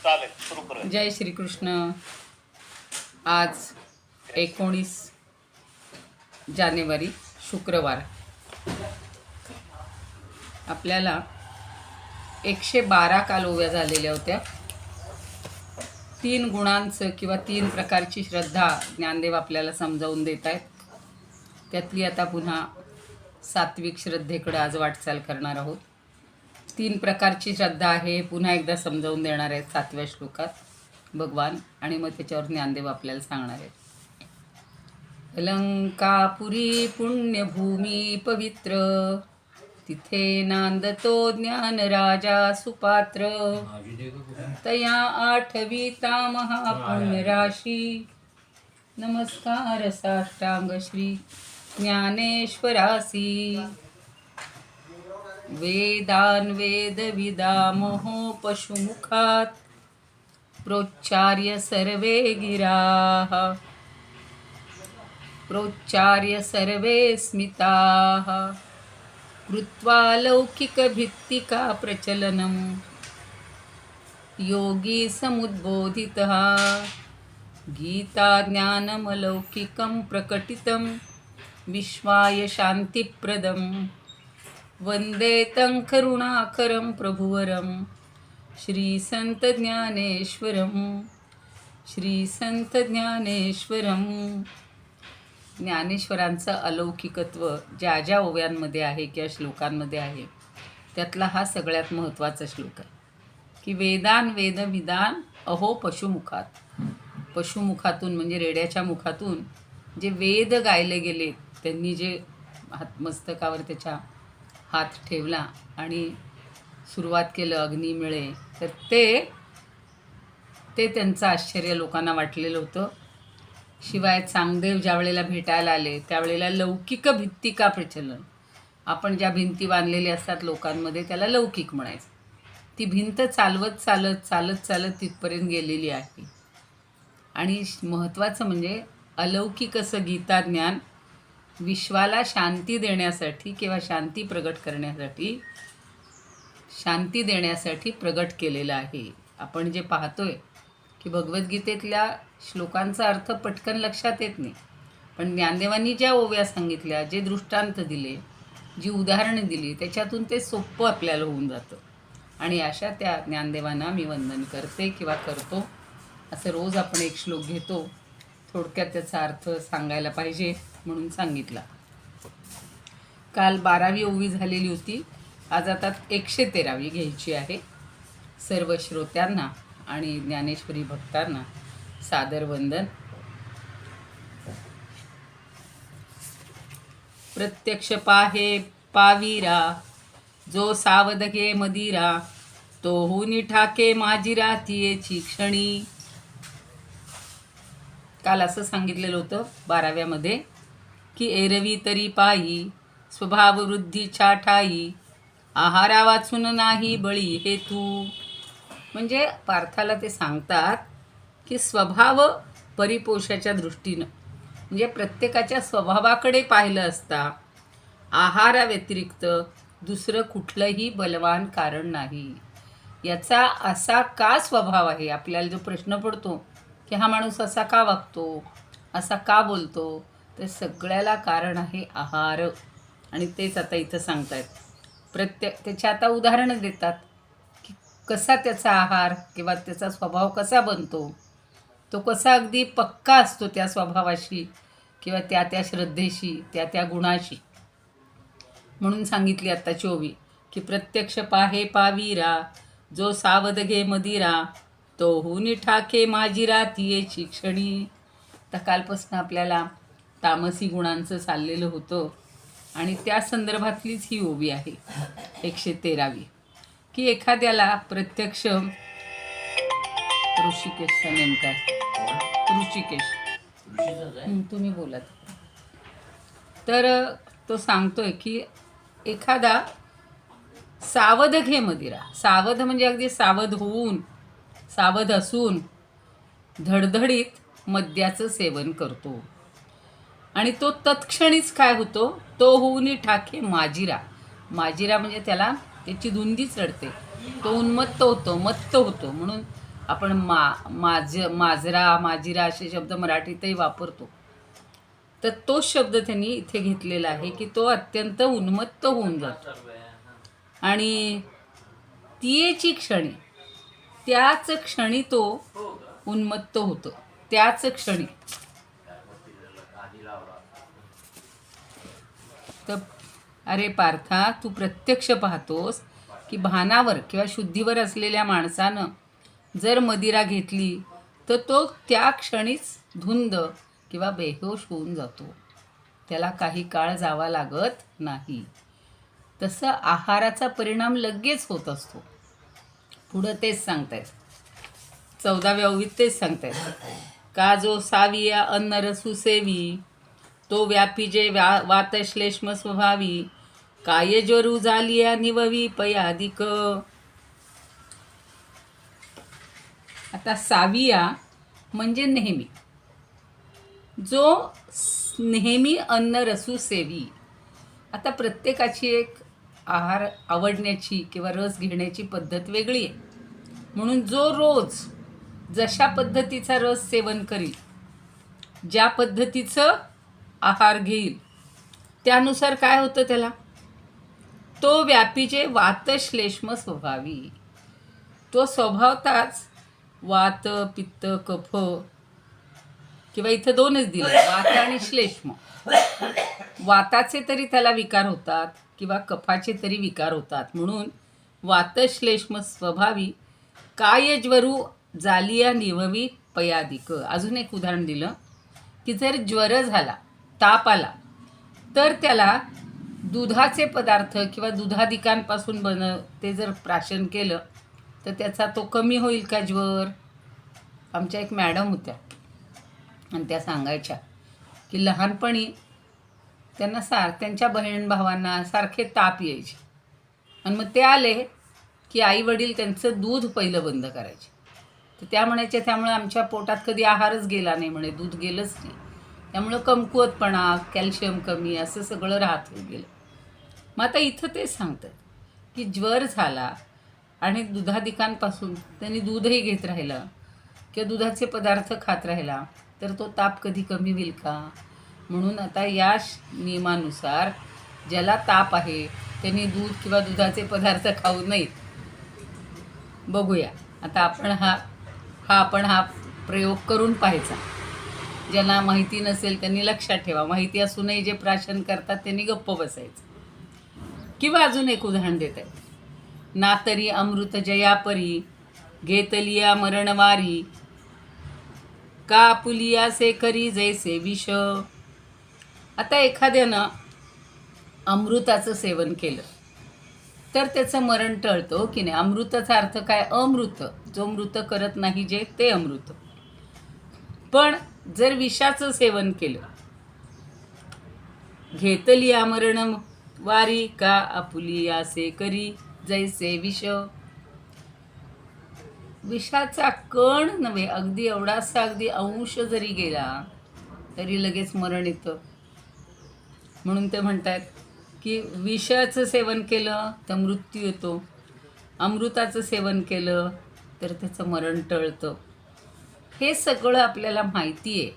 चालेल, सुरू करूया. जय श्रीकृष्ण. आज 19 जानेवारी शुक्रवार. आपल्याला 112 काल ओव्या झालेल्या होत्या. 3 गुणांचं किंवा 3 प्रकारची श्रद्धा ज्ञानदेव आपल्याला समजावून देत आहेत. त्यातली आता पुन्हा सात्विक श्रद्धेकडे आज वाटचाल करणार आहोत. 3 प्रकारची श्रद्धा आहे पुन्हा एकदा समजावून देणार आहेत 7व्या श्लोकात भगवान, आणि मग त्याच्यावर ज्ञानदेव आपल्याला सांगणार आहेत. अलंकापुरी पुण्यभूमी पवित्र, तिथे नांदतो ज्ञान राजा सुपात्र. तया आठविता महापुण्यराशी, नमस्कार साष्टांग श्री ज्ञानेश्वरासी. वेदान वेद विदामोहो पशुमुखात, प्रोच्चार्य सर्वे गिराः, प्रोच्चार्य सर्वे स्मिताः. कृत्वा लौकिक भित्तिका प्रचलनम, योगी समुद्बोधितः. गीता ज्ञानमलौकिकं प्रकटितं, विश्वाय शान्तिप्रदं. वंदे तं करुणाकरं प्रभुवरं, श्रीसंत ज्ञानेश्वरं, श्रीसंत ज्ञानेश्वरं. ज्ञानेश्वरांचं अलौकिकत्व ज्या ज्या ओव्यांमध्ये आहे किंवा श्लोकांमध्ये आहे त्यातला हा सगळ्यात महत्त्वाचा श्लोक आहे की वेदान वेद विदान अहो पशुमुखात. पशुमुखातून म्हणजे रेड्याच्या मुखातून जे वेद गायले गेले, त्यांनी जे मस्तकावर त्याच्या हात ठेवला आणि सुरुवात केलं अग्नी मिळे, तर ते त्यांचं आश्चर्य लोकांना वाटलेलं होतं. शिवाय चांगदेव ज्या वेळेला भेटायला आले त्यावेळेला लौकिक भित्तिका प्रचलन, आपण ज्या भिंती बांधलेल्या असतात लोकांमध्ये त्याला लौकिक म्हणायचं. ती भिंत चालवत चालत तिथपर्यंत गेलेली आहे. आणि महत्त्वाचं म्हणजे अलौकिक असं गीता ज्ञान विश्वाला शांती देण्यासाठी किंवा शांती प्रगट करण्यासाठी, शांती देण्यासाठी प्रगट केलेलं आहे. आपण जे पाहतोय की भगवद्गीतेतल्या श्लोकांचा अर्थ पटकन लक्षात येत नाही, पण ज्ञानदेवांनी ज्या ओव्या सांगितल्या, जे दृष्टांत दिले, जी उदाहरणं दिली, त्याच्यातून ते सोपं आपल्याला होऊन जातं. आणि अशा त्या ज्ञानदेवांना मी वंदन करते किंवा करतो. असं रोज आपण एक श्लोक घेतो, थोडक्यात त्याचा अर्थ सांगायला पाहिजे म्हणून सांगितला. काल 12वी ओवी झालेली होती. आज आता 113वी घ्यायची आहे. सर्व श्रोत्यांना आणि ज्ञानेश्वरी भक्तांना सादर वंदन. प्रत्यक्ष पाहे पावीरा, जो सावध घे मदिरा, तो हुनी ठाके माझिरा तियेची क्षणी. काल असं सांगितलेलं होतं 12व्यामध्ये की एरवी तरी पायी, स्वभाववृद्धीच्या ठाई, आहारा वाचून नाही बळी हेतू. म्हणजे पार्थाला ते सांगतात की स्वभाव परिपोषाच्या दृष्टीनं, म्हणजे प्रत्येकाच्या स्वभावाकडे पाहिलं असता आहाराव्यतिरिक्त दुसरं कुठलंही बलवान कारण नाही. याचा असा का स्वभाव आहे, आपल्याला जो प्रश्न पडतो की हा माणूस असा का वागतो, असा का बोलतो, तर सगळ्याला कारण आहे आहार. आणि तेच आता इथं सांगतायत. त्याची आता उदाहरणं देतात की कसा त्याचा आहार किंवा त्याचा स्वभाव कसा बनतो, तो कसा अगदी पक्का असतो त्या स्वभावाशी किंवा त्या श्रद्धेशी, त्या गुणाशी. म्हणून सांगितली आत्ताची ओवी की प्रत्यक्ष पाहे पावीरा, जो सावध घे मदिरा, तो हुनी ठाके माझिरा तियेची क्षणी. तर कालपासून आपल्याला तामसी गुणांचं चाललेलं होतं आणि त्या संदर्भातलीच ही ओवी आहे 113वी. की एखाद्याला प्रत्यक्ष ऋषिकेशचा नेमका ऋषिकेश तुम्ही बोलत, तर तो सांगतोय की एखादा सावध घे मदिरा, सावध म्हणजे अगदी सावध होऊन, सावध असून धडधडीत मद्याचं सेवन करतो आणि तो तत्क्षणीच काय होतो, तो होऊन ठाके माझिरा. माझिरा म्हणजे त्याला त्याची धुंदी चढते, तो उन्मत्त होतो, मत्त होतो. म्हणून आपण माजरा माजिरा असे शब्द मराठीतही वापरतो. तर तोच शब्द त्यांनी इथे घेतलेला आहे की तो अत्यंत उन्मत्त होऊन जातो आणि तियेची क्षणी, त्याच क्षणी तो उन्मत्त होतो, त्याच क्षणी. तर अरे पार्था, तू प्रत्यक्ष पाहतोस की भानावर किंवा शुद्धीवर असलेल्या माणसानं जर मदिरा घेतली तर तो त्या क्षणीच धुंद किंवा बेहोश होऊन जातो, त्याला काही काळ जावा लागत नाही. तसं आहाराचा परिणाम लगेच होत असतो. पुढं तेच सांगतायत, 14व्या ओवीत तेच सांगतायत, का जो साविया अन्न रसू सेवी, तो व्यापी जे वातश्लेष्म स्वभावी, काय ज्वरू झालिया निववी पयादिक. आता साविया म्हणजे नेहमी, जो नेहमी अन्न रसू सेवी. आता प्रत्येकाची एक आहार आवडण्याची किंवा रस घेण्याची पद्धत वेगळी आहे. म्हणून जो रोज जशा पद्धतीचा रस सेवन करील, ज्या पद्धतीचं आहार घेईल, त्यानुसार काय होतं त्याला, तो व्यापीचे वातश्लेष्म स्वभावी. तो स्वभावताच वात पित्त कफ किंवा इथं दोनच दिले, वात आणि श्लेष्म. वाताचे तरी त्याला विकार होतात किंवा कफाचे तरी विकार होतात. म्हणून वातश्लेष्म स्वभावी, काय ज्वरू जालिया निववी पयादिक. अजून एक उदाहरण दिलं की जर ज्वर झाला, ताप आला, तर त्याला दुधाचे पदार्थ किंवा दुधादिकांपासून ते जर प्राशन केलं तर त्याचा तो कमी होईल का ज्वर. आमच्या एक मॅडम होत्या आणि त्या सांगायच्या की लहानपणी त्यांना त्यांच्या बहीण भावांना सारखे ताप यायचे आणि मग ते आले की आई वडील त्यांचं दूध पहिलं बंद करायचे. तर त्या म्हणायच्या त्यामुळे आमच्या पोटात कधी आहारच गेला नाही म्हणे, दूध गेलंच नाही, त्यामुळं कमकुवतपणा, कॅल्शियम कमी असं सगळं राहत गेलं. मग आता इथं ते सांगतात की ज्वर झाला आणि दुधादिकांपासून त्यांनी दूधही घेत राहिलं किंवा दुधाचे पदार्थ खात राहिला तर तो ताप कधी कमी होईल का. म्हणून आता या नियमानुसार ज्याला ताप आहे त्यांनी दूध किंवा दुधाचे पदार्थ खाऊ नयेत. बघूया आता आपण हा प्रयोग करून पाहायचा. ज्यांना माहिती नसेल त्यांनी लक्षात ठेवा, माहिती असूनही जे प्राशन करतात त्यांनी गप्प बसायचं. किंवा अजून एक उदाहरण देत आहे, ना तरी अमृत जयापरी, घेतलिया मरणवारी, का पुलिया से करी जैसे विष. आता एखाद्यानं अमृताचं सेवन केलं तर त्याचं मरण टळतं की नाही. अमृताचा अर्थ काय, अमृत, जो मृत करत नाही जे, ते अमृत. पण जर विषाचं सेवन केलं, घेतलिया मरण वारी, का आपुलिया से करी जैसे विष. विषाचा कण नव्हे, अगदी एवढासा अगदी अंश जरी गेला तरी लगेच मरण येतं. म्हणून ते म्हणतात की विषाचं सेवन केलं तर मृत्यू येतो, अमृताचं सेवन केलं तर त्याचं मरण टळतं. हे सगळं आपल्याला माहिती आहे,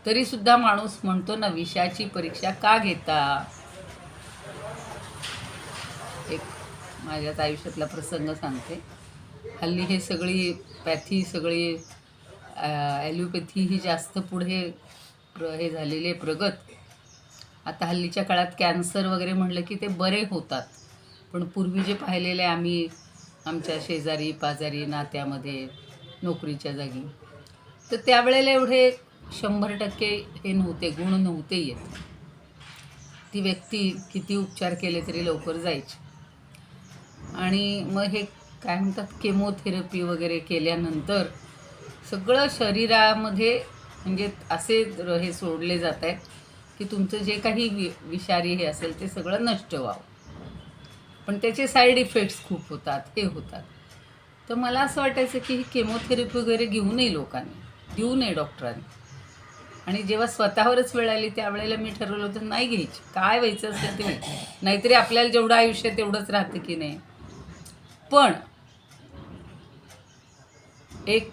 तरीसुद्धा माणूस म्हणतो ना, विषाची परीक्षा का घेता. एक माझ्याच आयुष्यातला प्रसंग सांगते. हल्ली हे सगळी पॅथी, सगळी ॲलोपॅथी ही जास्त पुढे हे झालेले प्रगत. आता हल्लीच्या काळात कॅन्सर वगैरे म्हणलं की ते बरे होतात. पण पूर्वी जे पाहिलेले आम्ही आमच्या शेजारी पाजारी नात्यामध्ये नोकरीच्या जागी, तर त्यावेळेला एवढे 100% हे नव्हते, गुण नव्हते येत. ती व्यक्ती किती उपचार केले तरी लवकर जायची. आणि मग हे काय म्हणतात, केमोथेरपी वगैरे केल्यानंतर सगळं शरीरामध्ये म्हणजे असे हे सोडले जात आहेत की तुमचं जे काही विषारी हे असेल ते सगळं नष्ट व्हावं. पण त्याचे साईड इफेक्ट्स खूप होतात, हे होतात. तर मला असं वाटायचं की ही केमोथेरपी वगैरे घेऊ नये लोकांनी, देऊ नये डॉक्टरांनी. आणि जेव्हा स्वतःवरच वेळ आली त्यावेळेला मी ठरवलं होतं नाही घ्यायची, काय व्हायचं असेल ते व्हायचं, नाहीतरी आपल्याला जेवढं आयुष्य तेवढंच राहतं की नाही. पण एक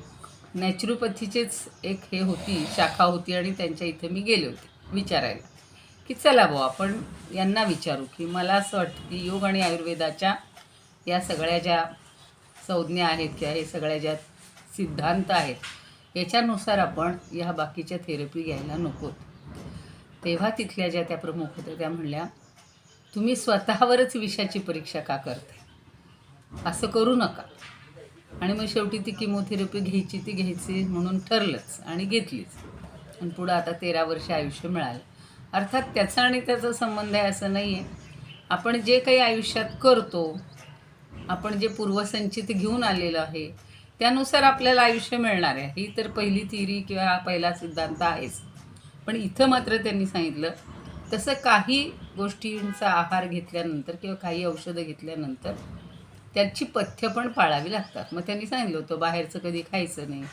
नॅचरोपॅथीचेच एक हे होती, शाखा होती आणि त्यांच्या इथे मी गेले होते विचारायला, की चला भाऊ आपण यांना विचारू, की मला असं वाटतं की योग आणि आयुर्वेदाच्या या सगळ्या ज्या संज्ञा आहेत किंवा हे सगळ्या ज्या सिद्धांत आहेत याच्यानुसार आपण ह्या बाकीच्या थेरपी घ्यायला नकोत. तेव्हा तिथल्या ज्या त्या प्रमुख होत्या त्या म्हणल्या, तुम्ही स्वतःवरच विषाची परीक्षा का करताय, असं करू नका. आणि मग शेवटी ती किमोथेरपी घ्यायची ती घ्यायची म्हणून ठरलंच आणि घेतलीच. आणि पुढं आता 13 वर्ष आयुष्य मिळालं. अर्थात त्याचा आणि त्याचा संबंध आहे असं नाही आहे. आपण जे काही आयुष्यात करतो, आपण जे पूर्वसंचित घेऊन आलेलं आहे त्यानुसार आपल्याला आयुष्य मिळणार आहे, ही तर पहिली थिअरी किंवा हा पहिला सिद्धांत आहेच. पण इथं मात्र त्यांनी सांगितलं तसं काही गोष्टींचा आहार घेतल्यानंतर किंवा काही औषधं घेतल्यानंतर त्याची पथ्य पण पाळावी लागतात. मग त्यांनी सांगितलं होतं बाहेरचं कधी खायचं नाही,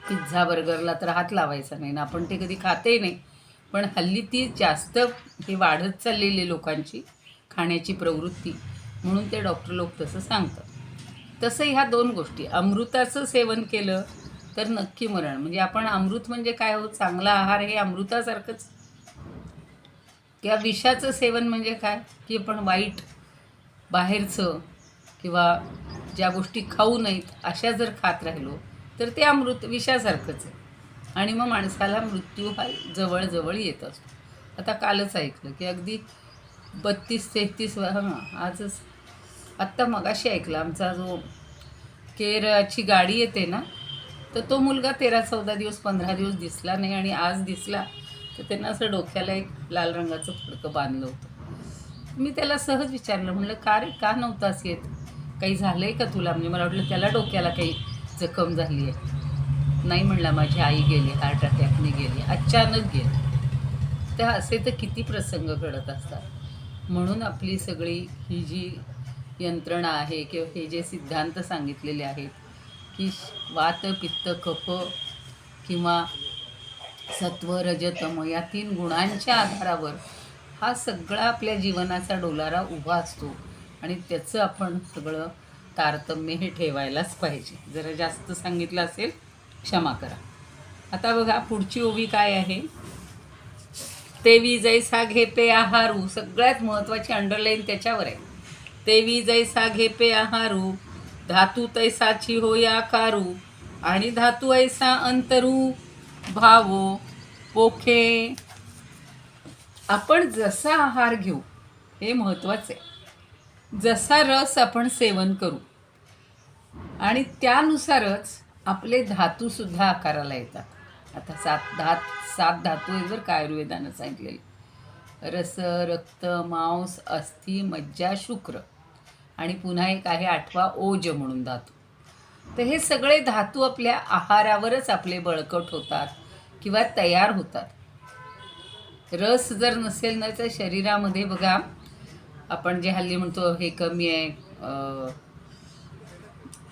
पिझ्झा बर्गरला तर हात लावायचा नाही ना, आपण ते कधी खातही नाही. पण हल्ली ती जास्त हे वाढत चाललेली लोकांची खाण्याची प्रवृत्ती, म्हणून ते डॉक्टर लोक तसं सांगतात. तसं ह्या दोन गोष्टी, अमृताचं सेवन केलं तर नक्की मरण. म्हणजे आपण अमृत म्हणजे काय हो, चांगला आहार हे अमृतासारखंच. किंवा विषाचं सेवन म्हणजे काय, की आपण वाईट बाहेरचं किंवा ज्या गोष्टी खाऊ नयेत अशा जर खात राहिलो तर ते अमृत विषासारखंच आहे. आणि मग माणसाला मृत्यू हा जवळजवळ येत असतो. आता कालच ऐकलं की अगदी 32-33 आजच आत्ता मगाशी ऐकलं, आमचा जो केरची गाडी येते ना, तर तो मुलगा 13-14 दिवस 15 दिवस दिसला नाही आणि आज दिसला तर त्यांना असं डोक्याला एक लाल रंगाचं फडकं बांधलं होतं. मी त्याला सहज विचारलं, म्हणलं का रे, का नव्हतास येत, काही झालं आहे का तुला? म्हणजे मला वाटलं त्याला डोक्याला काही जखम झाली आहे. नाही म्हणला, माझी आई गेली, हार्ट अटॅकने गेली, अचानक गेली. तर असे तर किती प्रसंग घडत असतात. म्हणून आपली सगळी ही जी यंत्रणा आहे किंवा हे जे सिद्धांत सांगितलेले आहेत की वात पित्त कफ किंवा सत्व रज तम या 3 गुणांच्या आधारावर हा सगळा आपल्या जीवनाचा डोलारा उभा असतो आणि त्याचं आपण सगळं तारतम्य हे ठेवायलाच पाहिजे. जरा जास्त सांगितलं असेल क्षमा करा. आता बघा पुढची ओवी काय आहे, तेवी जैसा घेपे आहारू, सगळ्यात महत्त्वाची अंडरलाईन त्याच्यावर आहे. तेवी जैसा घेपे आहारू, धातू तैसाची होय आकारू, आणि धातू ऐसा अंतरू भावो पोखे. आपण जसा आहार घेऊ हे महत्त्वाचं आहे, जसा रस आपण सेवन करू आणि त्यानुसारच आपले धातूसुद्धा आकाराला येतात. आता 7 धातू आहे जर का आयुर्वेदानं सांगितलेले, रस रक्त मांस अस्थि मज्जा शुक्र, आणि पुन्हा एक आहे 8वा ओज म्हणून धातू. तर हे सगळे धातू आपल्या आहारावरच आपले बळकट होतात किंवा तयार होतात. रस जर नसेल ना तर शरीरामध्ये बघा, आपण जे हल्ली म्हणतो हे कमी आहे,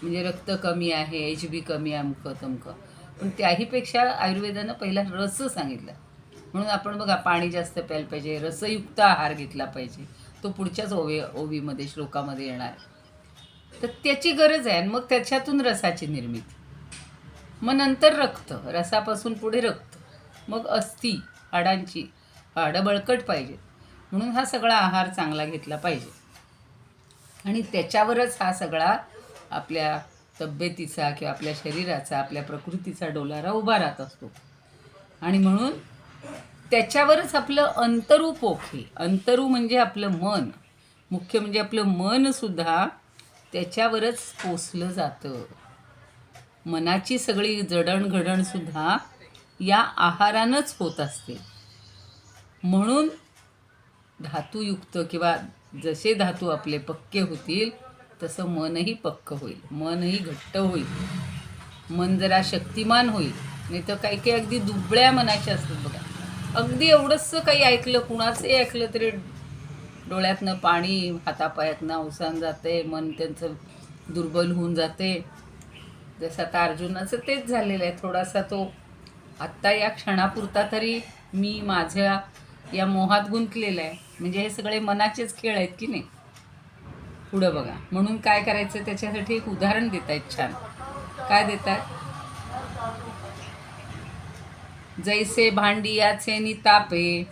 म्हणजे रक्त कमी आहे, HB कमी आहे, अमकं तमकं, पण त्याहीपेक्षा आयुर्वेदानं पहिला रस सांगितला. म्हणून आपण बघा पाणी जास्त प्यायला पाहिजे, रसयुक्त आहार घेतला पाहिजे. तो पुढच्याच ओवीमध्ये श्लोकामध्ये येणार आहे. तर त्याची गरज आहे. आणि मग त्याच्यातून रसाची निर्मिती, मग नंतर रक्त, रसापासून पुढे रक्त, मग अस्थि, हाडांची, हाडं बळकट पाहिजे. म्हणून हा सगळा आहार चांगला घेतला पाहिजे आणि त्याच्यावरच हा सगळा आपल्या तब्येतीचा किंवा आपल्या शरीराचा, आपल्या प्रकृतीचा डोलारा उभा राहत असतो. आणि म्हणून त्याच्यावरच आपलं अंतरू पोखे, अंतरू म्हणजे आपलं मन, मुख्य म्हणजे आपलं मनसुद्धा त्याच्यावरच पोसलं जातं. मनाची सगळी जडणघडणसुद्धा या आहारानंच होत असते. म्हणून धातुयुक्त किंवा जसे धातू आपले पक्के होतील तसं मनही पक्क होईल, मनही घट्ट होईल, मन जरा शक्तिमान होईल. नाही तर काही काही अगदी दुबळ्या मनाचे असतात बघा, अगदी एवढंसं काही ऐकलं, कुणाचंही ऐकलं तरी डोळ्यातनं पाणी, हातापायातनं अवसान जाते, मन त्यांचं दुर्बल होऊन जाते. जसं आता अर्जुनाचं तेच झालेलं आहे. थोडासा तो आत्ता या क्षणापुरता तरी मी माझ्या या मोहात गुंतलेला आहे. म्हणजे हे सगळे मनाचेच खेळ आहेत की नाही. पुढं बघा, म्हणून काय करायचं त्याच्यासाठी एक उदाहरण देत आहेत छान. काय देतात? जैसे भांडी याचे नितापे,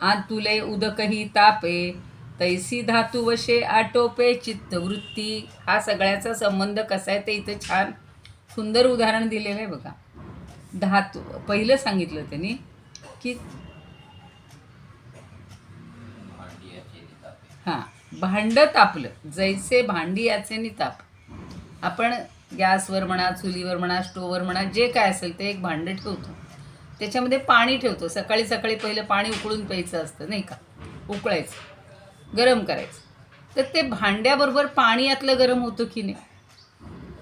आतुले उदकही तापे, तैसी धातू वशे आटोपे चित्तवृत्ती. हा सगळ्याचा संबंध कसा आहे ते इथं छान सुंदर उदाहरण दिलेलं आहे बघा. धातू पहिलं सांगितलं त्यांनी की हां, भांड तापलं, जैसे भांडी याचे निताप. आपण गॅसवर म्हणा, चुलीवर म्हणा, स्टोवर म्हणा, जे काय असेल ते एक भांडं ठेवतो, त्याच्यामध्ये पाणी ठेवतो. सकाळी सकाळी पहिलं पाणी उकळून प्यायचं असतं नाही का, उकळायचं, गरम करायचं. तर ते भांड्याबरोबर पाणी यातलं गरम होतं की नाही.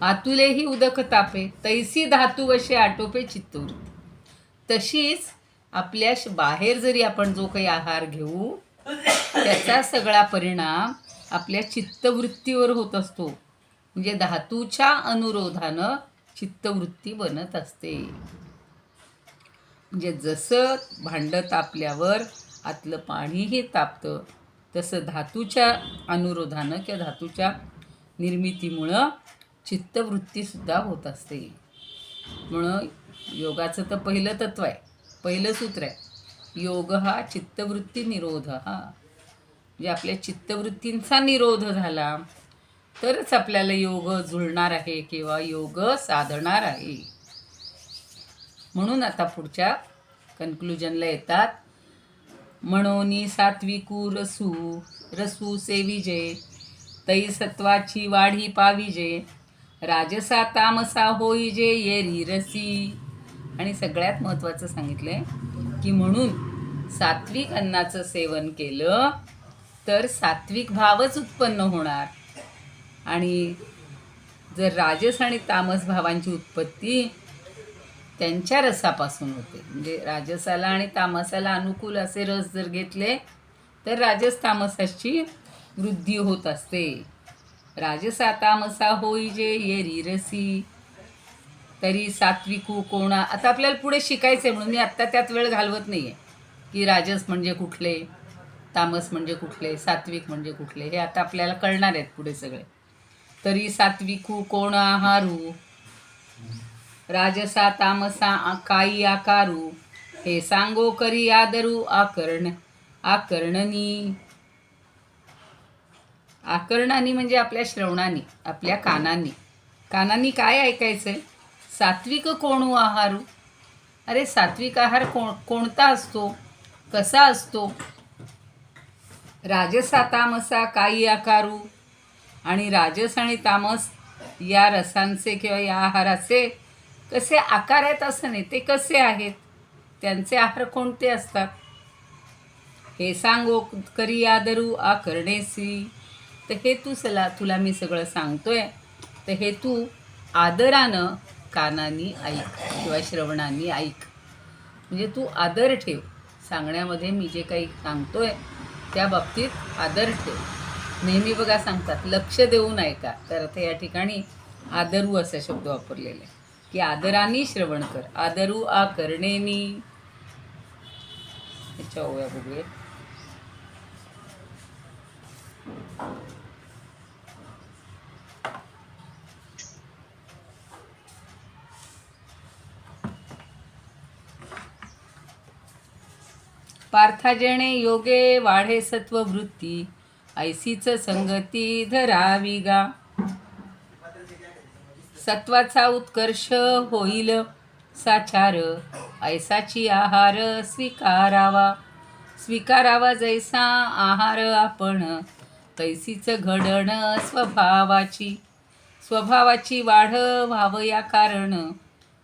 आतुलेही उदक तापे, तैसी धातू वशे आटोपे चित्तवृत्ती. तशीच आपल्या बाहेर जरी आपण जो काही आहार घेऊ त्याचा सगळा परिणाम आपल्या चित्तवृत्तीवर होत असतो. म्हणजे धातूच्या अनुरोधानं चित्तवृत्ती बनत असते. म्हणजे जसं भांडं तापल्यावर आतलं पाणीही तापतं, तसं धातूच्या अनुरोधानं किंवा धातूच्या निर्मितीमुळं चित्तवृत्तीसुद्धा होत असते. म्हणून योगाचं तर पहिलं तत्व आहे, पहिलं सूत्र आहे, योग हा चित्तवृत्ती निरोध हा. म्हणजे आपल्या चित्तवृत्तींचा निरोध झाला तरच आपल्याला योग जुळणार आहे किंवा योग साधणार आहे. म्हणून आता पुढच्या कन्क्लुजनला येतात. म्हणोनी सात्विकू रसू, रसू सेविजे, तै सत्वाची वाढी पाविजे, राजसा तामसा होईजे येरी रसी. आणि सगळ्यात महत्त्वाचं सांगितलंय की म्हणून सात्विक अन्नाचं सेवन केलं तर सात्विक भावच उत्पन्न होणार. आणि जर राजस आणि तामस भावांची उत्पत्ती त्यांच्या रसापासून होते. म्हणजे राजसाला आणि तामसाला अनुकूल असे रस जर घेतले तर राजस तामसाची वृद्धी होत असते. राजसा तामसा होईजे येरी रसी, तरी सात्विकू कोणा. आता आपल्याला पुढे शिकायचं आहे म्हणून मी आत्ता त्यात वेळ घालवत नाही आहे की राजस म्हणजे कुठले, तामस म्हणजे कुठले, सात्विक म्हणजे कुठले, हे आता आपल्याला कळणार आहेत पुढे सगळे. तरी सात्विकू कोण आहारू, राजसा तामसा काही आकारू, हे सांगो करी आदरू आकर्णनी. आकरणानी म्हणजे आपल्या श्रवणानी, आपल्या कानांनी. कानांनी काय ऐकायचं आहे? सात्विक कोणू आहारू. अरे सात्विक आहार कोणता असतो, कसा असतो? राजसा तामसा काही आकारू. आणि राजस आणि तामस या रसांचे किंवा या आहाराचे कसे आकार आहेत असं नाही, ते कसे आहेत, त्यांचे आहार कोणते असतात. हे सांगो करी आदरू आकरणेसी. तर हे तुला मी सगळं सांगतोय, तर हे तू आदरानं कानांनी ऐक किंवा श्रवणांनी ऐक. म्हणजे तू आदर ठेव सांगण्यामध्ये. मी जे काही सांगतोय त्या बाबतीत आदर ठेव. नेहमी बघा सांगतात लक्ष देऊन ऐका, तर आता या ठिकाणी आदरू असा शब्द वापरलेला आहे की आदराने श्रवण कर. आदरू आकरणेनी. याच्या ओव्या बघूया. पार्थाजणे योगे वाढे सत्ववृत्ती, ऐसीच संगती धरावी गा. सत्वाचा उत्कर्ष होईल साचार, ऐसाची आहार स्वीकारावा. स्वीकारावा जैसा आहार आपण, तैसीच घडण स्वभावाची. स्वभावाची वाढ व्हावया कारण,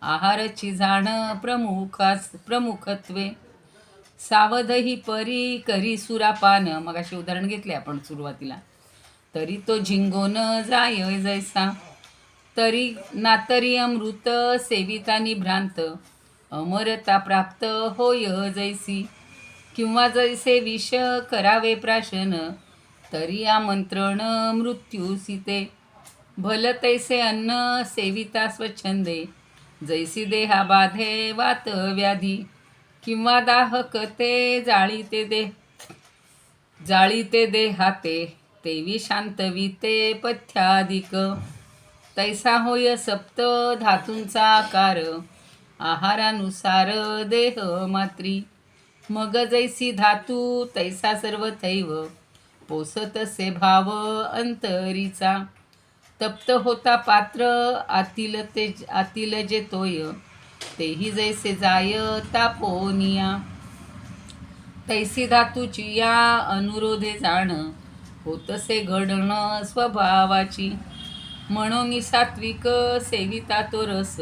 आहारची जाण प्रमुखत्वे. सावधही परी करी सुरापान. मग असे उदाहरण घेतले आपण सुरुवातीला. तरी तो झिंगोन जाय जैसा, तरी नातरी अमृत सेवितानी भ्रांत, अमरता प्राप्त होय जैसी. किंवा जैसे विष करावे प्राशन, तरी आमंत्रण मृत्यूसी ते. भल तैसे अन्न सेविता स्वच्छंदे, जैसी देहा बाधे वात व्याधी. किंवा दाहकते जाळीते देहाते, तेवी शांतविते पथ्याधिक. तैसा होय सप्त धातूंचा आकार, आहारानुसार देह मात्री. मग जैसी धातू तैसा सर्वथैव, पोसतसे भाव अंतरीचा. तप्त होता पात्र आतील जे तोय, तेही जैसे जाय तापोनिया. तैसी धातूची या अनुरोधे जाण, होतसे घडण स्वभावाची. म्हणून सात्विक सेविता तो रस,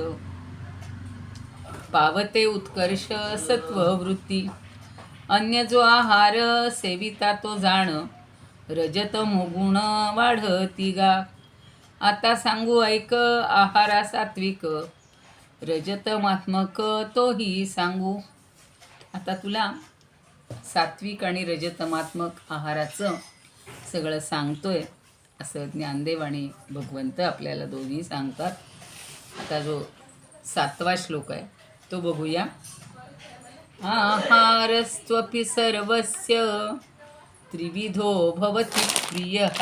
पावते उत्कर्ष सत्ववृत्ती. अन्य जो आहार सेविता तो जाण, रजतमो गुण वाढती गा. आता सांगू ऐक आहारा सात्विक, रजतमात्मक तोही सांगू. आता तुला सात्विक आणि रजतमात्मक आहाराचं सगळं सांगतोय असं ज्ञानदेव आणि भगवंत आपल्याला दोन्ही सांगतात. आता जो 7वा श्लोक आहे तो बघूया. आहारस्त्वपि सर्वस्य, त्रिविधो भवति प्रियः.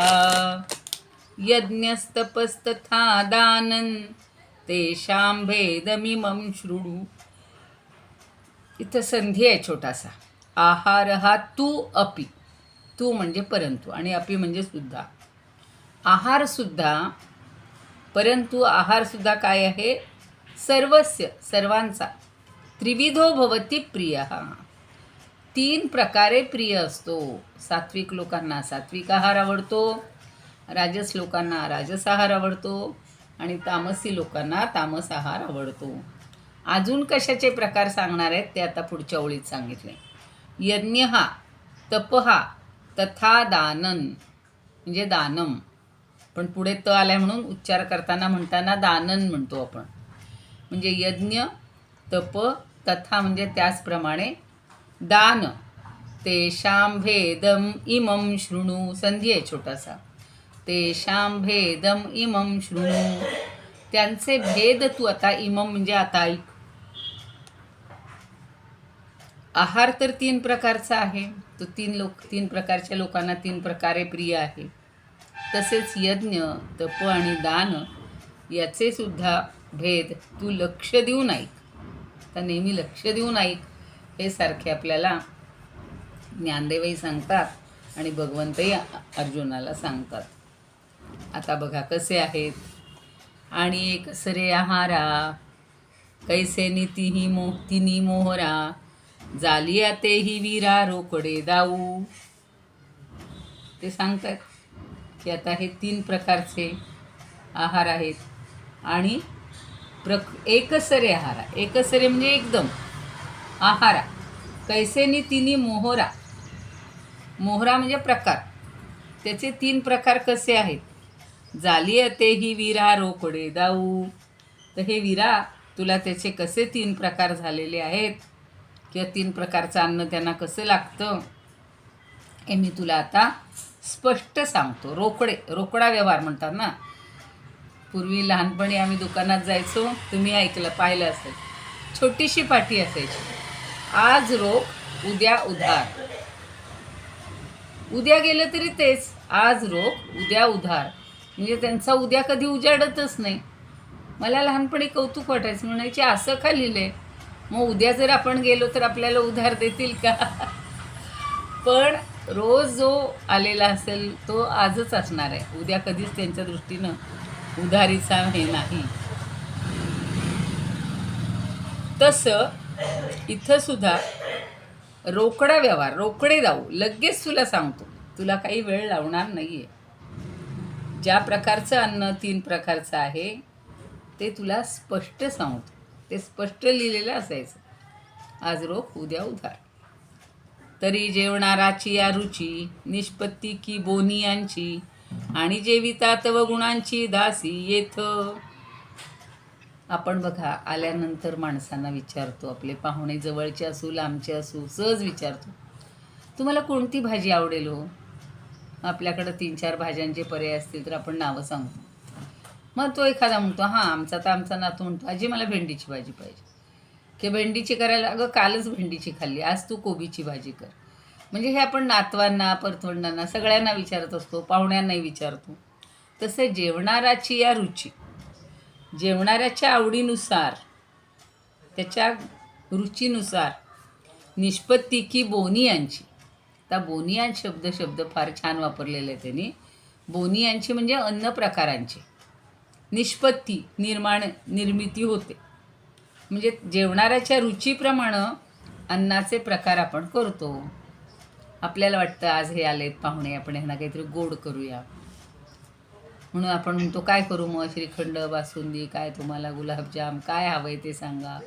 यज्ञस्तपस्तथा दानं, तेषां भेदमिमं शृणु. इथं संधी आहे छोटासा. आहार हा तू अपि, तू म्हणजे परंतु आणि अपि म्हणजे सुद्धा. आहारसुद्धा, परंतु आहारसुद्धा काय आहे? सर्वस्य, सर्वांचा. त्रिविधो भवति प्रियः, 3 प्रकारे प्रिय असतो. सात्विक लोकांना सात्विक आहार आवडतो, राजस लोकांना राजस आहार आवडतो आणि तामसी लोकांना तामस आहार आवडतो. अजून कशाचे प्रकार सांगणार आहेत ते आता पुढच्या ओळीत सांगितले. यज्ञ हा, तप हा, तथा दानन म्हणजे दानम, पण पुढे त आलाय म्हणून उच्चार करताना म्हणताना दानन म्हणतो आपण. म्हणजे यज्ञ, तप, तथा म्हणजे त्याचप्रमाणे, दान. तेषां भेदम इमं शृणु. संधी आहे छोटासा. तेषां भेदम इमं शृणु, त्यांचे भेद तू आता, इमम म्हणजे आता ऐक. आहार तर 3 प्रकारचा आहे, तो 3 प्रकारच्या लोकांना 3 प्रकारे प्रिय आहे. तसेच यज्ञ, तप आणि दान याचे सुद्धा भेद तू लक्ष देऊन ऐक. तर नेहमी लक्ष देऊन ऐक हे सारखे आपल्याला ज्ञानदेवही सांगतात आणि भगवंतही अर्जुनाला सांगतात. आता बघा कसे आहेत. आणि एक सरे आहारा, कैसे नीतीही तिनी मोहरा. जालिया तेही वीरा रोकडे दाऊ. ते सांगतात की आता हे 3 प्रकारचे आहार आहेत. आणि एकसरे आहारा, एकसरे म्हणजे एकदम आहारा. कैसे नी तिनी मोहरा, मोहरा म्हणजे प्रकार. त्याचे 3 प्रकार कसे आहेत? जालिया तेही वीरा रोकडे दाऊ. तर हे वीरा, तुला त्याचे कसे 3 प्रकार झालेले आहेत किंवा 3 प्रकारचं अन्न त्यांना कसं लागतं हे मी तुला आता स्पष्ट सांगतो. रोकडा व्यवहार म्हणतात ना. पूर्वी लहानपणी आम्ही दुकानात जायचो, तुम्ही पाहिलं असेल. छोटीशी पाटी असायची. आज रोख उद्या उधार. उद्या गेलं तरी तेच, आज रोख उद्या उधार. म्हणजे त्यांचा उद्या कधी उजाडतच नाही. मला लहानपणी कौतुक वाटायचं, म्हणायचे असं का लिहिलंय, मग उद्या जर आपण गेलो तर आपल्याला उधार देतील का? पण रोज जो आलेला असेल तो आजच असणार आहे. उद्या कधीच त्यांच्या दृष्टीनं उधारीचा हे नाही. तसं इथं सुद्धा रोकडा व्यवहार, रोकडे जाऊ. लगेच तुला सांगतो, तुला काही वेळ लावणार नाही आहे. ज्या प्रकारचं अन्न 3 प्रकारचं आहे ते तुला स्पष्ट सांगतो. ते स्पष्ट लिहिलेलं असायचं. आज रोख उद्या उधार. तरी जेवणाराची या रुची, निष्पत्ती की बोनी यांची. आणि जेवितात व गुणांची दासी येथ. आपण बघा आल्यानंतर माणसांना विचारतो, आपले पाहुणे जवळचे असू लांबचे असू, सहज विचारतो, तुम्हाला कोणती भाजी आवडेल हो? आपल्याकडं 3-4 भाज्यांचे पर्याय असतील तर आपण नावं सांगतो. मग तो एखादा म्हणतो, आमचा नातू म्हणतो, आजी मला भेंडीची भाजी पाहिजे. की भेंडीची करायला, अगं कालच भेंडीची खाल्ली, आज तू कोबीची भाजी कर. म्हणजे हे आपण नातवांना, परतवंडांना, सगळ्यांना विचारत असतो, पाहुण्यांनाही विचारतो. तसे जेवणाराची या रुची, जेवणाऱ्याच्या आवडीनुसार, त्याच्या रुचीनुसार निष्पत्ती की बोनियांची. आता बोनियान शब्द फार छान वापरलेले आहे त्यांनी. बोनियांची म्हणजे अन्न प्रकारांची निष्पत्ती, निर्मिती होते. म्हणजे जेवणाऱ्याच्या रुचीप्रमाणे अन्नाचे प्रकार आपण करतो. आपल्याला वाटतं आज हे आलेत पाहुणे, आपण ह्यांना काहीतरी गोड करूया, म्हणून आपण म्हणतो काय करू मग, श्रीखंड, बासुंदी, काय तुम्हाला गुलाबजाम, काय हवं आहे ते सांगा.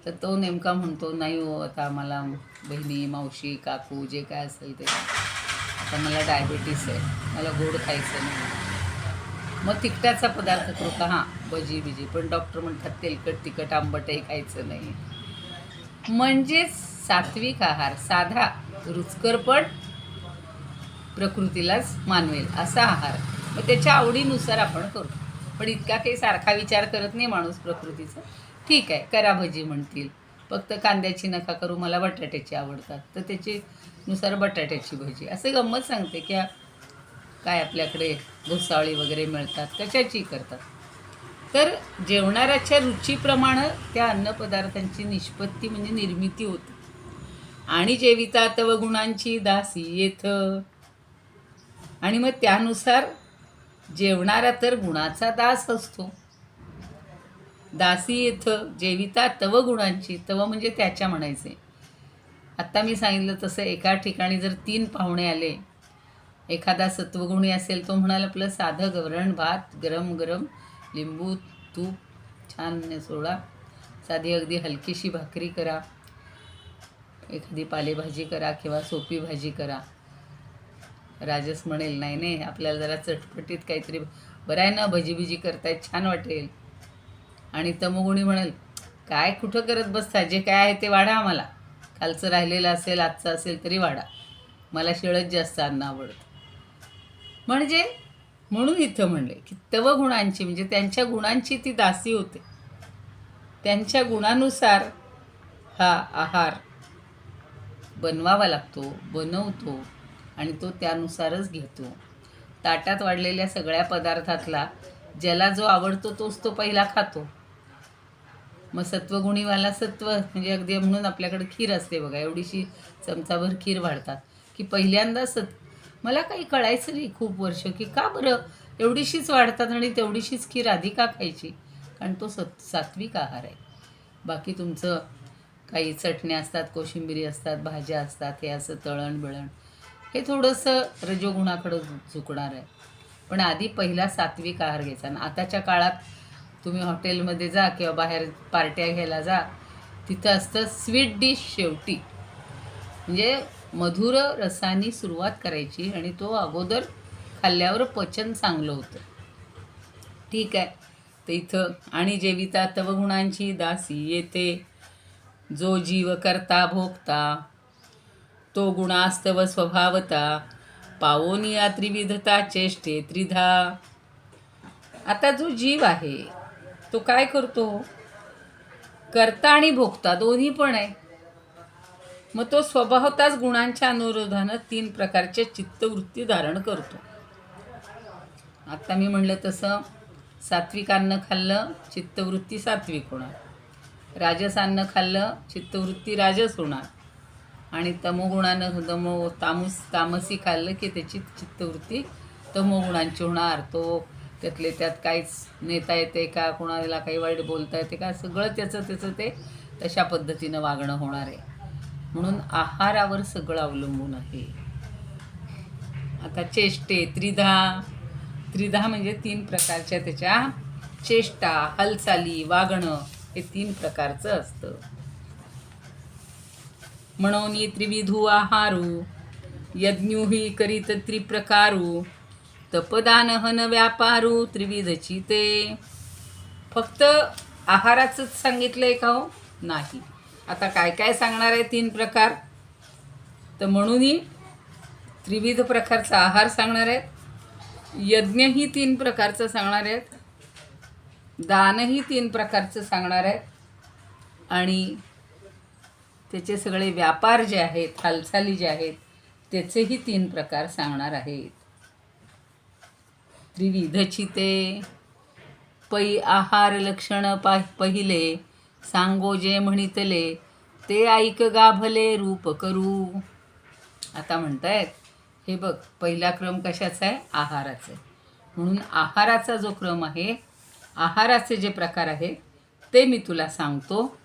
तर तो नेमका म्हणतो नाही हो, आता मला बहिणी, मावशी, काकू जे काय असेल ते, आता मला डायबिटीस आहे, मला गोड खायचं नाही. मग तिखटाचा पदार्थ करू का? हां, भजी बिजी. पण डॉक्टर म्हणतात तेलकट, तिखट, आंबटही खायचं नाही. म्हणजेच सात्विक आहार, साधा, रुचकर पण प्रकृतीलाच मानवेल असा आहार. मग त्याच्या आवडीनुसार आपण करतो. पण इतका काही सारखा विचार करत नाही माणूस प्रकृतीचा. ठीक आहे, करा भजी म्हणतील, फक्त कांद्याची नका करू, मला बटाट्याची आवडतात, तर त्याच्यानुसार बटाट्याची भजी. असे गंमत सांगते की काय आपल्याकडे घोसावळी वगैरे मिळतात, कशाची करतात. तर जेवणाऱ्याच्या रुचीप्रमाणे त्या अन्नपदार्थांची निष्पत्ती म्हणजे निर्मिती होते. आणि जेविता तव गुणांची दासी येथ. आणि मग त्यानुसार जेवणारा तर गुणाचा दास असतो. दासी येथ जेविता तव गुणांची. तव म्हणजे त्याच्या म्हणायचे. आत्ता मी सांगितलं तसं एका ठिकाणी जर 3 पाहुणे आले, एखादा सत्वगुणी असेल, तो म्हणाल आपलं साधं गवरण भात, गरम गरम, लिंबू, तूप, छान सोडा, साधी अगदी हलकीशी भाकरी करा, एखादी पालेभाजी करा किंवा सोपी भाजी करा. राजस म्हणेल नाही नाही, आपल्याला जरा चटपटीत काहीतरी, बरं आहे ना, भजी करतायत, छान वाटेल. आणि तमोगुणी म्हणेल काय कुठं करत बसता, जे काय आहे ते वाढा, आम्हाला कालचं राहिलेलं असेल, आजचं असेल तरी वाढा, मला शिळच जास्त अन्न आवडतं. म्हणजे म्हणून इथं म्हणले की तव गुणांची, म्हणजे त्यांच्या गुणांची ती दासी होते. त्यांच्या गुणानुसार हा आहार बनवावा लागतो, बनवतो, आणि तो त्यानुसारच घेतो. ताटात वाढलेल्या सगळ्या पदार्थातला ज्याला जो आवडतो तोच तो पहिला खातो. मग सत्वगुणीवाला सत्व, म्हणजे अगदी म्हणून आपल्याकडे खीर असते बघा, एवढीशी चमचाभर खीर वाढतात की पहिल्यांदा मला काही कळायचं नाही खूप वर्ष की का बरं एवढीशीच वाढतात आणि तेवढीशीच खीर आधी का खायची. कारण तो सात्विक आहार आहे. बाकी तुमचं काही चटण्या असतात, कोशिंबिरी असतात, भाज्या असतात, हे असं तळण बिळण, हे थोडंसं रजोगुणाकडं झुकणार आहे. पण आधी पहिला सात्विक आहार घ्यायचा. आणि आताच्या काळात तुम्ही हॉटेलमध्ये जा किंवा बाहेर पार्ट्या घ्यायला जा, तिथं असतं स्वीट डिश शेवटी, म्हणजे मधुर रसानी सुरुवात करायची आणि तो अगोदर खाल्ल्यावर पचन चांगलं होतं. ठीक आहे. तर इथं आणि जेविता तव गुणांची दासी येते, जो जीव करता भोगता, तो गुणास्तव स्वभावता, पावोनिया त्रिविधता चेष्टे त्रिधा. आता जो जीव आहे तो काय करतो, करता आणि भोगता दोन्ही पण आहे. मग तो स्वभावताच गुणांच्या अनुरोधानं 3 प्रकारचे चित्तवृत्ती धारण करतो. आता मी म्हणलं तसं सात्विक अन्न खाल्लं, चित्तवृत्ती सात्विक होणार. राजस अन्न खाल्लं, चित्तवृत्ती राजस होणार. आणि तमोगुणानं तामसी खाल्लं की त्याची चित्तवृत्ती तमोगुणांची होणार. तो त्यातले त्यात काहीच नेता येते का, कोणाला काही वाईट बोलता येते का, सगळं त्याचं ते तशा पद्धतीनं वागणं होणार आहे. म्हणून आहारावर सगळं अवलंबून आहे. आता चेष्टे त्रिधा म्हणजे 3 प्रकारच्या त्याच्या चेष्टा, हालचाली, वागणं हे 3 प्रकारचं असतं. म्हणून त्रिविधू आहारू, यज्ञुही करीत त्रिप्रकारू, तपदान हन व्यापारू त्रिविधची ते. फक्त आहाराचंच सांगितलंय का हो? नाही. आता काय काय सांगणार आहे 3 प्रकार. तर म्हणूनही त्रिविध प्रकारचा आहार सांगणार आहेत, यज्ञही 3 प्रकारचं सांगणार आहेत, दानही 3 प्रकारचं सांगणार आहेत, आणि त्याचे सगळे व्यापार जे आहेत, हालचाली जे आहेत, त्याचेही 3 प्रकार सांगणार आहेत. त्रिविधची ते पै आहार लक्षण पहिले, सांगो जे म्हणितले ते ऐक गाभले रूप करू. आता म्हणतायत हे बघ, पहिला क्रम कशाचा आहे? आहाराचा आहे. म्हणून आहाराचा जो क्रम आहे, आहाराचे जे प्रकार आहेत ते मी तुला सांगतो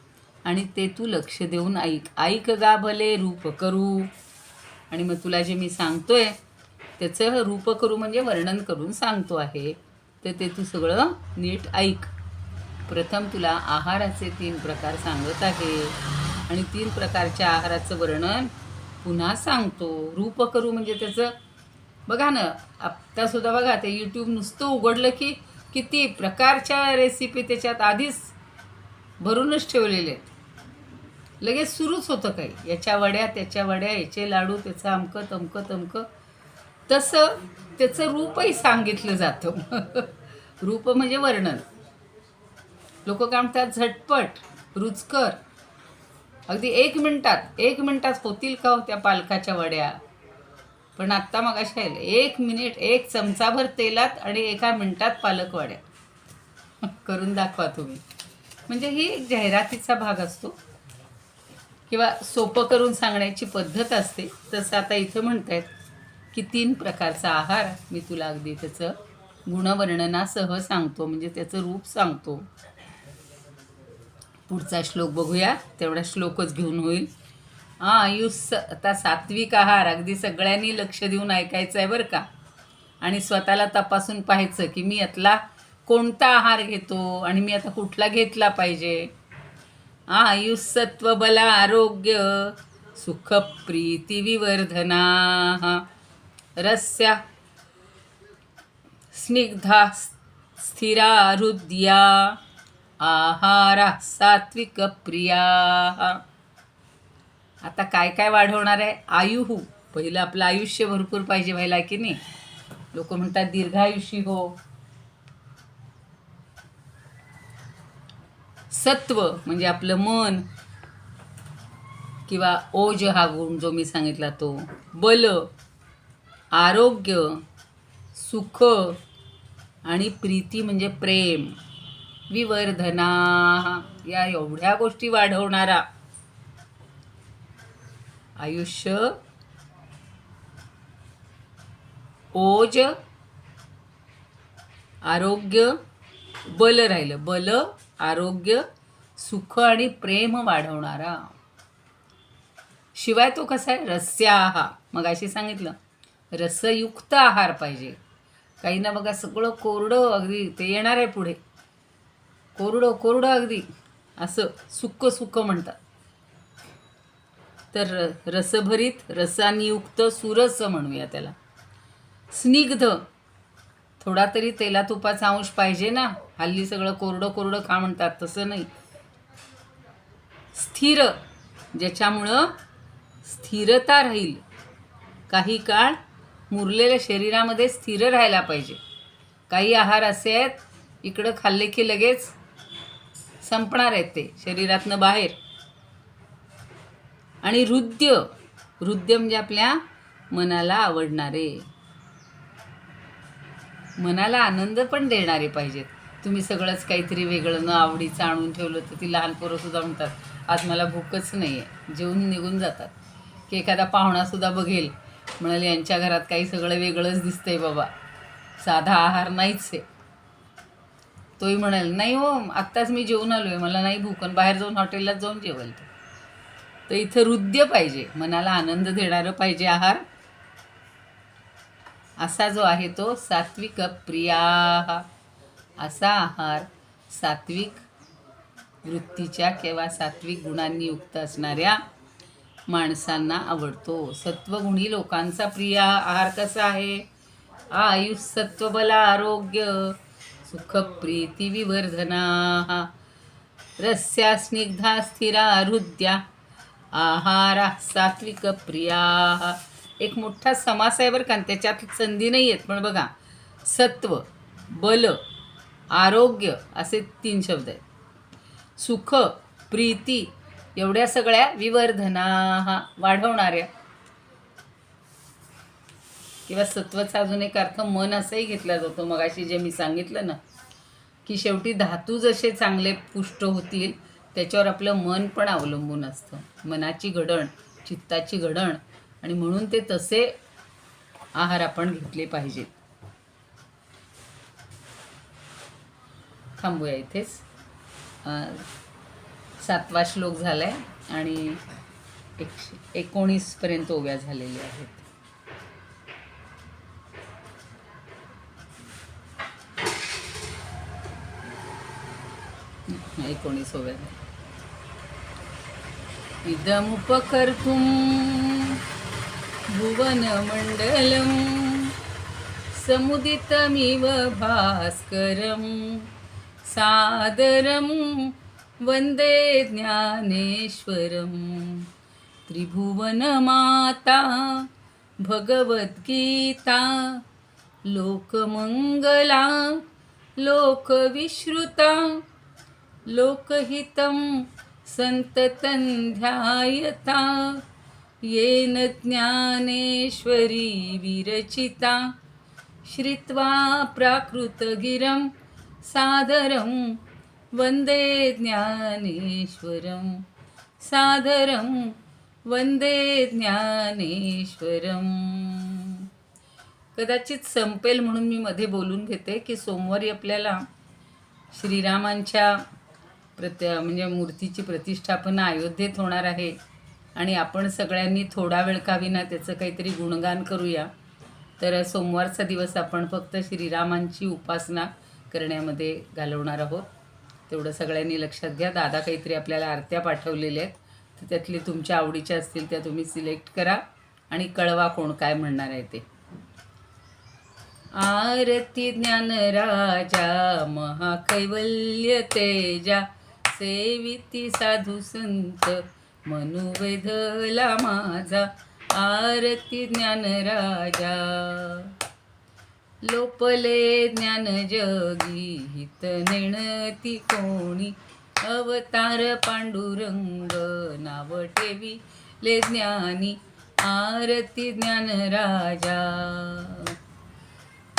आणि ते तू लक्ष देऊन ऐक. ऐक गाभले रूप करू. आणि मग तुला जे मी सांगतोय त्याचं रूप करू म्हणजे वर्णन करून सांगतो आहे, तर ते तू सगळं नीट ऐक. प्रथम तुला आहाराचे 3 प्रकार सांगत आहे आणि 3 प्रकारच्या आहाराचं वर्णन पुन्हा सांगतो. रूप करू म्हणजे त्याचं बघा ना, आत्तासुद्धा बघा ते यूट्यूब नुसतं उघडलं की किती प्रकारच्या रेसिपी त्याच्यात आधीच भरूनच ठेवलेले आहेत. लगेच सुरूच होतं काही, याच्या वड्या त्याच्या वड्या, याचे लाडू, त्याचं अमकं तमकं तमकं. तसं त्याचं रूपही सांगितलं जातं. रूप म्हणजे वर्णन. लोक काय म्हणतात? झटपट, रुचकर, अगदी 1 मिनिटात होतील का हो त्या पालकाच्या वड्या? पण आत्ता मग अशा 1 मिनिट 1 चमचाभर तेलात आणि 1 मिनिटात पालक वड्या करून दाखवा तुम्ही. म्हणजे ही एक जाहिरातीचा भाग असतो किंवा सोपं करून सांगण्याची पद्धत असते. तसं आता इथं म्हणतायत की 3 प्रकारचा आहार मी तुला अगदी त्याचं गुणवर्णनासह सांगतो, म्हणजे त्याचं रूप सांगतो. पुढचा श्लोक बघूया, तेवढा श्लोकच घेऊन होईल. आता सात्विक आहार अगदी सगळ्यांनी लक्ष देऊन ऐकायचं आहे बरं का. आणि स्वतःला तपासून पाहायचं की मी यातला कोणता आहार घेतो आणि मी आता कुठला घेतला पाहिजे. आयुष्सत्व बल आरोग्य सुख प्रीती विवर्धना रस्या स्निग्धा स्थिरा हृदया आहारा सात्विक प्रिया. आता काय काय वाढवणार आहे? आयुहू, पहिलं आपलं आयुष्य भरपूर पाहिजे व्हायला की नाही. लोक म्हणतात दीर्घायुषी हो. सत्व म्हणजे आपलं मन किंवा ओज हा गुण जो मी सांगितला तो. बल, आरोग्य, सुख आणि प्रीती म्हणजे प्रेम. विवर्धना, या एवढ्या गोष्टी वाढवणारा आयुष्य, ओज, आरोग्य, बल राहिलं. बल, आरोग्य, सुख आणि प्रेम वाढवणारा. शिवाय तो कसा आहे? रस्या आहार. मग अशी सांगितलं रसयुक्त आहार पाहिजे. काही ना बघा सगळं कोरडं, अगदी ते येणार आहे पुढे. कोरडं अगदी असं सुक्क सुक्क म्हणतात. तर रसभरीत, रसानियुक्त, सुरस म्हणूया त्याला. स्निग्ध, थोडा तरी तेला तुपाचा अंश पाहिजे ना. हल्ली सगळं कोरडं खा म्हणतात, तसं नाही. स्थिर, ज्याच्यामुळं स्थिरता राहील. काही काळ मुरलेल्या शरीरामध्ये स्थिर राहायला पाहिजे. काही आहार असे आहेत इकडं खाल्ले की लगेच संपणार आहेत ते शरीरातनं बाहेर. आणि हृद्य म्हणजे आपल्या मनाला आवडणारे, मनाला आनंद पण देणारे पाहिजेत. तुम्ही सगळंच काहीतरी वेगळं न आवडीचं आणून ठेवलं तर ती लहान पोरंसुद्धा म्हणतात आज मला भूकच नाही आहे, जेवून निघून जातात. की एखादा पाहुणासुद्धा बघेल म्हणाल यांच्या घरात काही सगळं वेगळंच दिसतंय बाबा, साधा आहार नाहीच आहे. तोही म्हणाल नाही हो आत्ताच मी जेवून आलो आहे, मला नाही भूक, आणि बाहेर जाऊन हॉटेललाच जाऊन जेवेल. तर इथं हृदय पाहिजे, मनाला आनंद देणारं पाहिजे आहार. असा जो आहे तो सात्विक प्रिया. असा आहार सात्विक वृत्तीच्या किंवा सात्विक गुणांनी युक्त असणाऱ्या माणसांना आवडतो. सत्वगुणी लोकांचा प्रिय आहार कसा आहे? आयुष सत्वबल आरोग्य सुख प्रीती विवर्धना रस्या स्निग्धा स्थिरा हृद्या आहारा सात्विक प्रिया. एक मोठा समास आहे बरं का, त्याच्यात संधी नाही आहेत, पण बघा सत्व, बल, आरोग्य असे 3 शब्द आहेत. सुख, प्रीती एवढ्या सगळ्या विवर्धना वाढवणाऱ्या. किंवा सत्वाचा अजून एक अर्थ मन असंही घेतला जातो. मगाशी जे मी सांगितलं ना की शेवटी धातू जसे चांगले पुष्ट होतील त्याच्यावर आपलं मन पण अवलंबून असतं, मनाची घडण, चित्ताची घडण, आणि म्हणून ते तसे आहार आपण घेतले पाहिजेत. थांबूया इथेच. 7वा श्लोक झाला आहे आणि 119पर्यंत ओव्या झालेल्या आहेत. 19 ओव्या. इदमुपकर्तुं भुवनमण्डलं समुदितमिव भास्करं सादरं वन्दे ज्ञानेश्वरं. त्रिभुवनमाता भगवद्गीता लोकमङ्गला लोकविश्रुता लोकहितं संततं ध्यायता येन ज्ञानेश्वरी विरचिता. श्रुत्वा प्राकृतगिरं सादरं वन्दे ज्ञानेश्वरं सादरं वन्दे ज्ञानेश्वरं. कदाचित संपेल म्हणून मी मध्ये बोलून घेते की सोमवारी आपल्याला श्रीरामांच्या म्हणजे मूर्तीची प्रतिष्ठापना अयोध्येत होणार आहे आणि आपण सगळ्यांनी थोडा वेळ का विना त्याचं काहीतरी गुणगान करूया. तर सोमवारचा दिवस आपण फक्त श्रीरामांची उपासना करण्यामध्ये घालवणार आहोत. तेवढं सगळ्यांनी लक्षात घ्या. दादा काहीतरी आपल्याला आरत्या पाठवलेल्या आहेत, तर त्यातली तुमच्या आवडीच्या असतील त्या तुम्ही सिलेक्ट करा आणि कळवा कोण काय म्हणणार आहे ते. आरती ज्ञानराजा महाकैवल्य तेजा सेविती साधू संत मनुवेधला माझा. आरती ज्ञानराजा लोपले ज्ञान जगी हित नेणती कोणी. अवतार पांडुरंग नाव ठेवी ले ज्ञानी. आरती ज्ञानराजा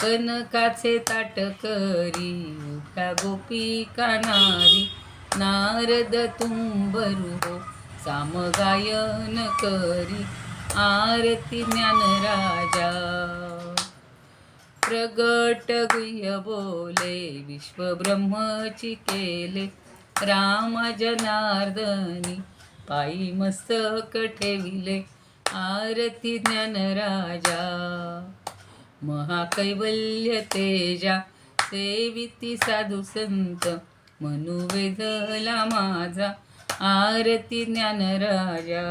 कनकाचे ताटकरी उठा गोपिका नारी. नारद तुंबरू हो सामगायन करी. आरती ज्ञानराजा प्रगट गुह्य बोले विश्वब्रह्मची केले. राम जनार्दनी पायी मस्तक ठेविले. आरती ज्ञानराजा महाकैवल्य तेजा सेविती साधू संत मनुवेधला माझा. आरती ज्ञानराजा.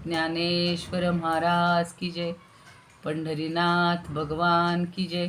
ज्ञानेश्वर महाराज की जय. पंढरीनाथ भगवान की जय.